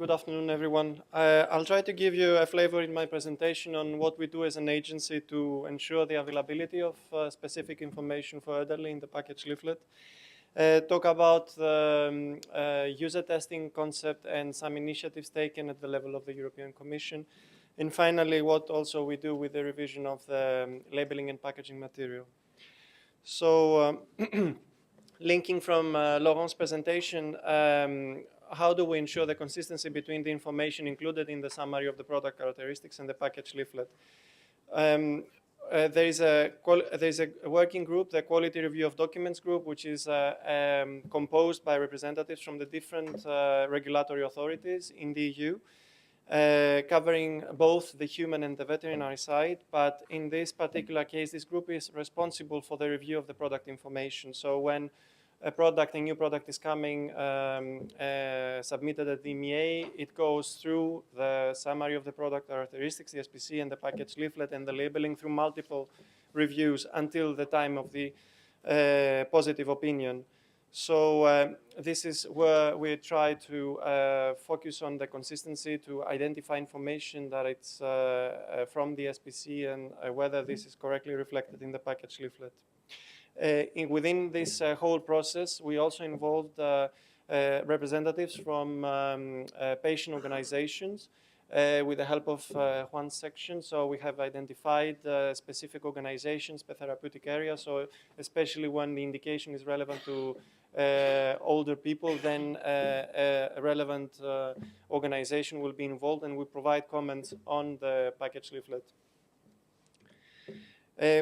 Good afternoon, everyone. I'll try to give you a flavor in my presentation on what we do as an agency to ensure the availability of specific information for elderly in the package leaflet. Talk about the user testing concept and some initiatives taken at the level of the European Commission. And finally, what also we do with the revision of the labeling and packaging material. So linking from Laurent's presentation, how do we ensure the consistency between the information included in the summary of the product characteristics and the package leaflet? There is a working group, the Quality Review of Documents group, which is composed by representatives from the different regulatory authorities in the EU, covering both the human and the veterinary side. But in this particular case, this group is responsible for the review of the product information. So when a new product is coming submitted at the EMEA, it goes through the summary of the product characteristics, the SPC, and the package leaflet, and the labeling through multiple reviews until the time of the positive opinion. So this is where we try to focus on the consistency to identify information that it's from the SPC and whether this is correctly reflected in the package leaflet. Within this whole process, we also involved representatives from patient organizations with the help of Juan's section. So we have identified specific organizations per therapeutic area. So especially when the indication is relevant to older people, then a relevant organization will be involved, and we provide comments on the package leaflet.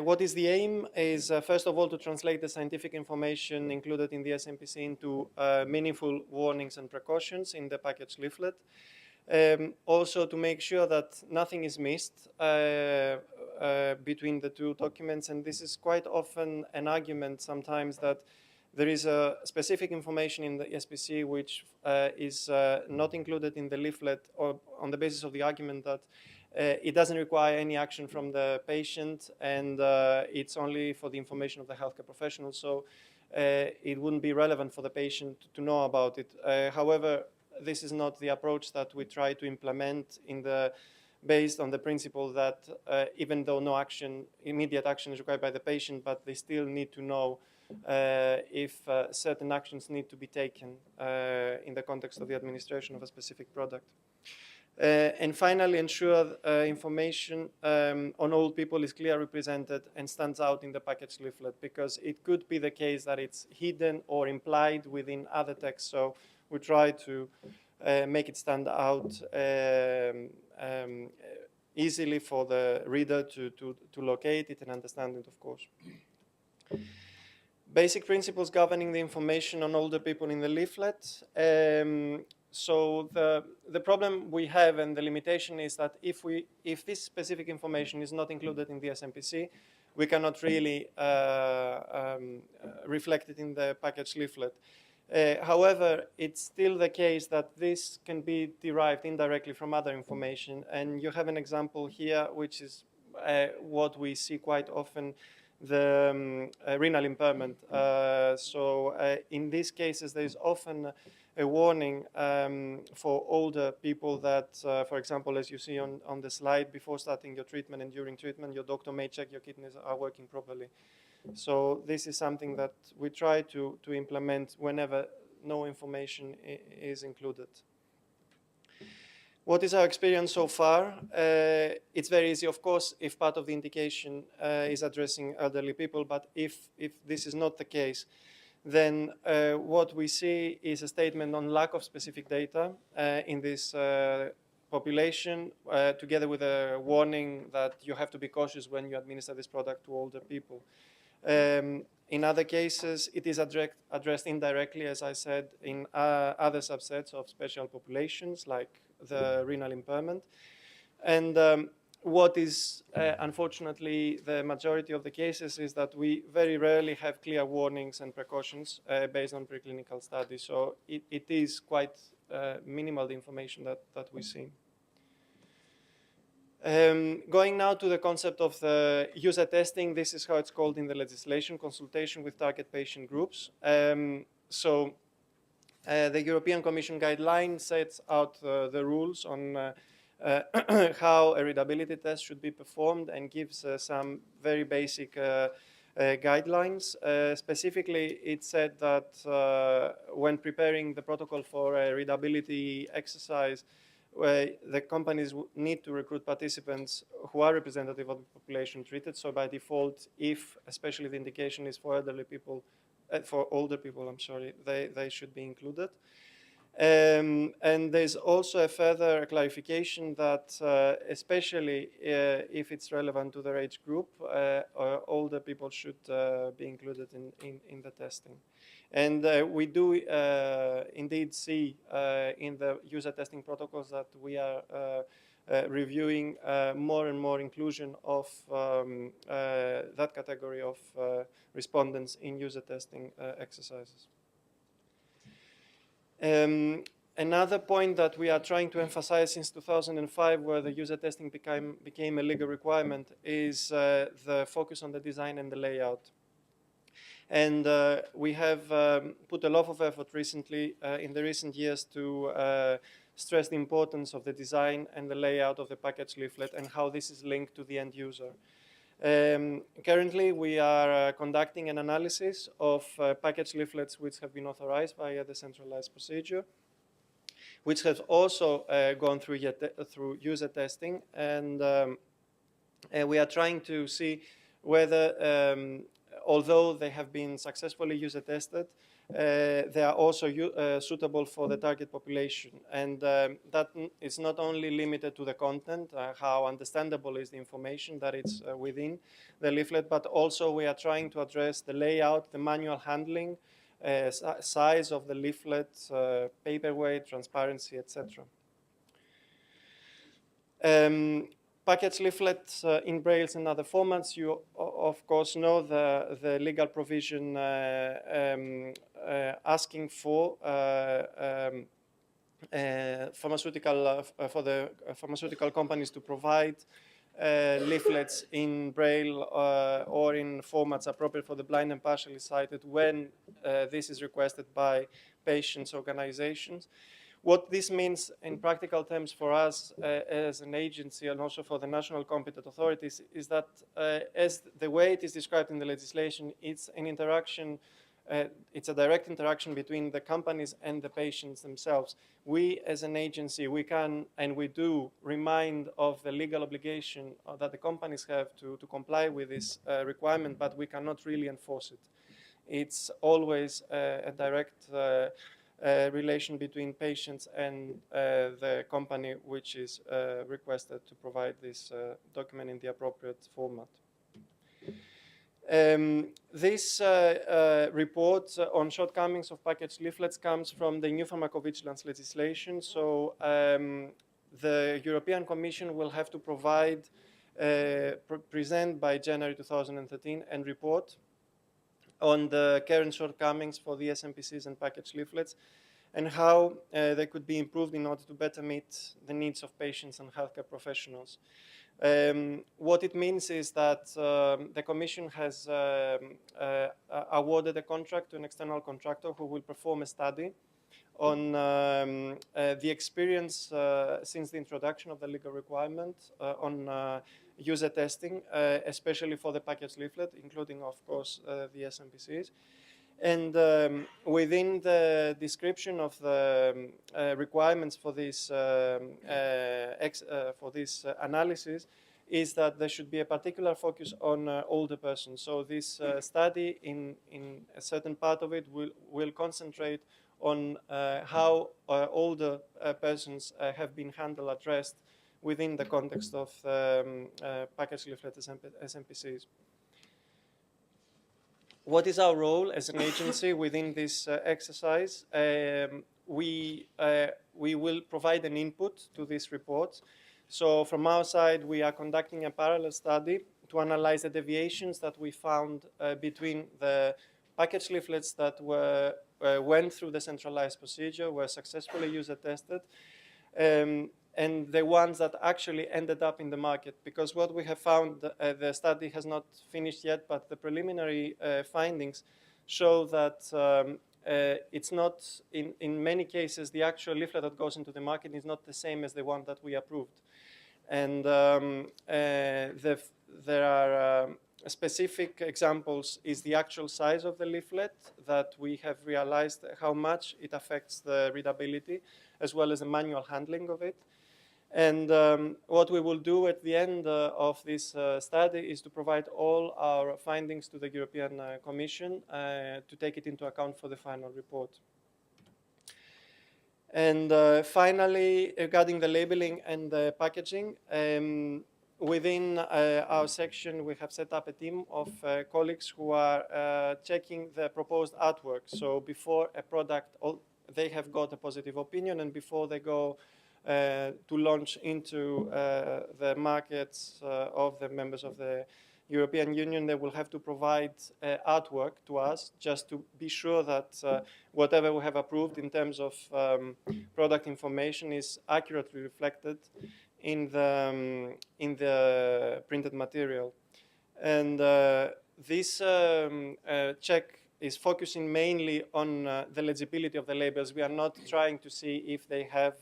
What is the aim is, first of all, to translate the scientific information included in the SMPC into meaningful warnings and precautions in the package leaflet. Also to make sure that nothing is missed between the two documents, and this is quite often an argument sometimes that there is a specific information in the SPC which is not included in the leaflet, or on the basis of the argument that it doesn't require any action from the patient, and it's only for the information of the healthcare professional, so it wouldn't be relevant for the patient to know about it. However, this is not the approach that we try to implement based on the principle that even though no immediate action is required by the patient, but they still need to know if certain actions need to be taken in the context of the administration of a specific product. And finally, ensure information on old people is clearly represented and stands out in the package leaflet, because it could be the case that it's hidden or implied within other texts. So we try to make it stand out easily for the reader to locate it and understand it, of course. Basic principles governing the information on older people in the leaflet. So the problem we have and the limitation is that if this specific information is not included in the SMPC, we cannot really reflect it in the package leaflet. However, it's still the case that this can be derived indirectly from other information, and you have an example here, which is what we see quite often, the renal impairment. So in these cases, there is often a warning for older people that, for example, as you see on the slide, before starting your treatment and during treatment, your doctor may check your kidneys are working properly. So this is something that we try to implement whenever no information is included. What is our experience so far? It's very easy, of course, if part of the indication is addressing elderly people, but if this is not the case, then what we see is a statement on lack of specific data in this population, together with a warning that you have to be cautious when you administer this product to older people. In other cases, it is addressed indirectly, as I said, in other subsets of special populations, like the renal impairment. And what is, unfortunately, the majority of the cases is that we very rarely have clear warnings and precautions based on preclinical studies. So it is quite minimal, the information that we see. Going now to the concept of the user testing, this is how it's called in the legislation, consultation with target patient groups. So The European Commission guideline sets out the rules on how a readability test should be performed and gives some very basic guidelines. Specifically, it said that when preparing the protocol for a readability exercise, the companies need to recruit participants who are representative of the population treated. So by default, if especially the indication is for elderly people, for older people, I'm sorry, they should be included. And there's also a further clarification that especially if it's relevant to their age group, older people should be included in the testing. And we do indeed see in the user testing protocols that we are reviewing more and more inclusion of that category of respondents in user testing exercises. Another point that we are trying to emphasize since 2005, where the user testing became a legal requirement, is the focus on the design and the layout. And we have put a lot of effort recently, in the recent years, to stress the importance of the design and the layout of the package leaflet and how this is linked to the end user. Currently, we are conducting an analysis of package leaflets which have been authorized via the centralized procedure, which have also gone through user testing. And we are trying to see whether, although they have been successfully user tested, they are also suitable for the target population. And that is not only limited to the content, how understandable is the information that it's within the leaflet, but also we are trying to address the layout, the manual handling, size of the leaflet, paperweight, transparency, etc. Package leaflets in Brailles and other formats, you of course know the legal provision asking for for the pharmaceutical companies to provide leaflets in Braille or in formats appropriate for the blind and partially sighted when this is requested by patients' organizations. What this means in practical terms for us as an agency and also for the national competent authorities is that as the way it is described in the legislation, it's an interaction, it's a direct interaction between the companies and the patients themselves. We as an agency, we can and we do remind of the legal obligation that the companies have to comply with this requirement, but we cannot really enforce it. It's always a direct relation between patients and the company which is requested to provide this document in the appropriate format. This report on shortcomings of packaged leaflets comes from the new pharmacovigilance legislation. So the European Commission will have to provide, present by January 2013 and report on the current shortcomings for the SMPCs and packaged leaflets and how they could be improved in order to better meet the needs of patients and healthcare professionals. What it means is that the Commission has awarded a contract to an external contractor who will perform a study on the experience since the introduction of the legal requirement on user testing, especially for the packaged leaflet, including, of course, the SMPCs. And within the description of the requirements for this analysis is that there should be a particular focus on older persons. So this study, in a certain part of it, will concentrate on how older persons have been handled, addressed within the context of packaged leaflet SMPCs. What is our role as an agency within this exercise? We will provide an input to this report. So from our side, we are conducting a parallel study to analyze the deviations that we found between the packaged leaflets that went through the centralized procedure, were successfully user tested, and the ones that actually ended up in the market. Because what we have found, the study has not finished yet, but the preliminary findings show that it's not, in many cases, the actual leaflet that goes into the market is not the same as the one that we approved. And there are specific examples is the actual size of the leaflet that we have realized how much it affects the readability, as well as the manual handling of it. And what we will do at the end of this study is to provide all our findings to the European Commission to take it into account for the final report. And finally, regarding the labeling and the packaging, within our section, we have set up a team of colleagues who are checking the proposed artwork. So before a product, they have got a positive opinion, and before they go to launch into the markets of the members of the European Union, they will have to provide artwork to us just to be sure that whatever we have approved in terms of product information is accurately reflected in the printed material. And this check is focusing mainly on the legibility of the labels. We are not trying to see if they have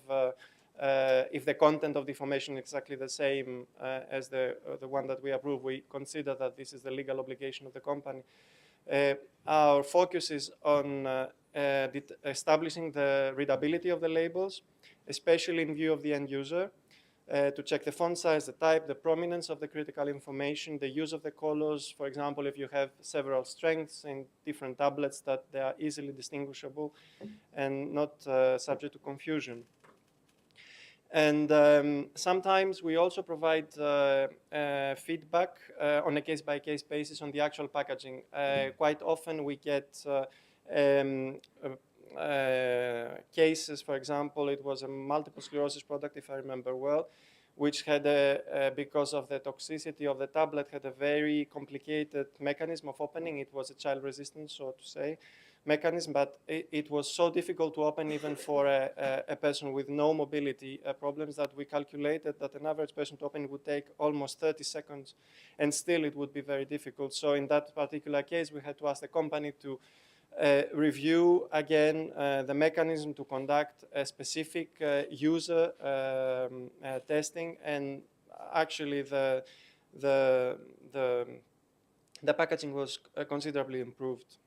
if the content of the information is exactly the same as the one that we approve. We consider that this is the legal obligation of the company. Our focus is on establishing the readability of the labels, especially in view of the end user, to check the font size, the type, the prominence of the critical information, the use of the colors. For example, if you have several strengths in different tablets, that they are easily distinguishable and not subject to confusion. And sometimes we also provide feedback on a case-by-case basis on the actual packaging. Quite often we get cases, for example, it was a multiple sclerosis product, if I remember well, which had, because of the toxicity of the tablet, had a very complicated mechanism of opening. It was a child-resistant, so to say, mechanism, but it was so difficult to open even for a person with no mobility problems that we calculated that an average person to open would take almost 30 seconds, and still it would be very difficult. So in that particular case, we had to ask the company to review again the mechanism, to conduct a specific user testing, and actually the packaging was considerably improved.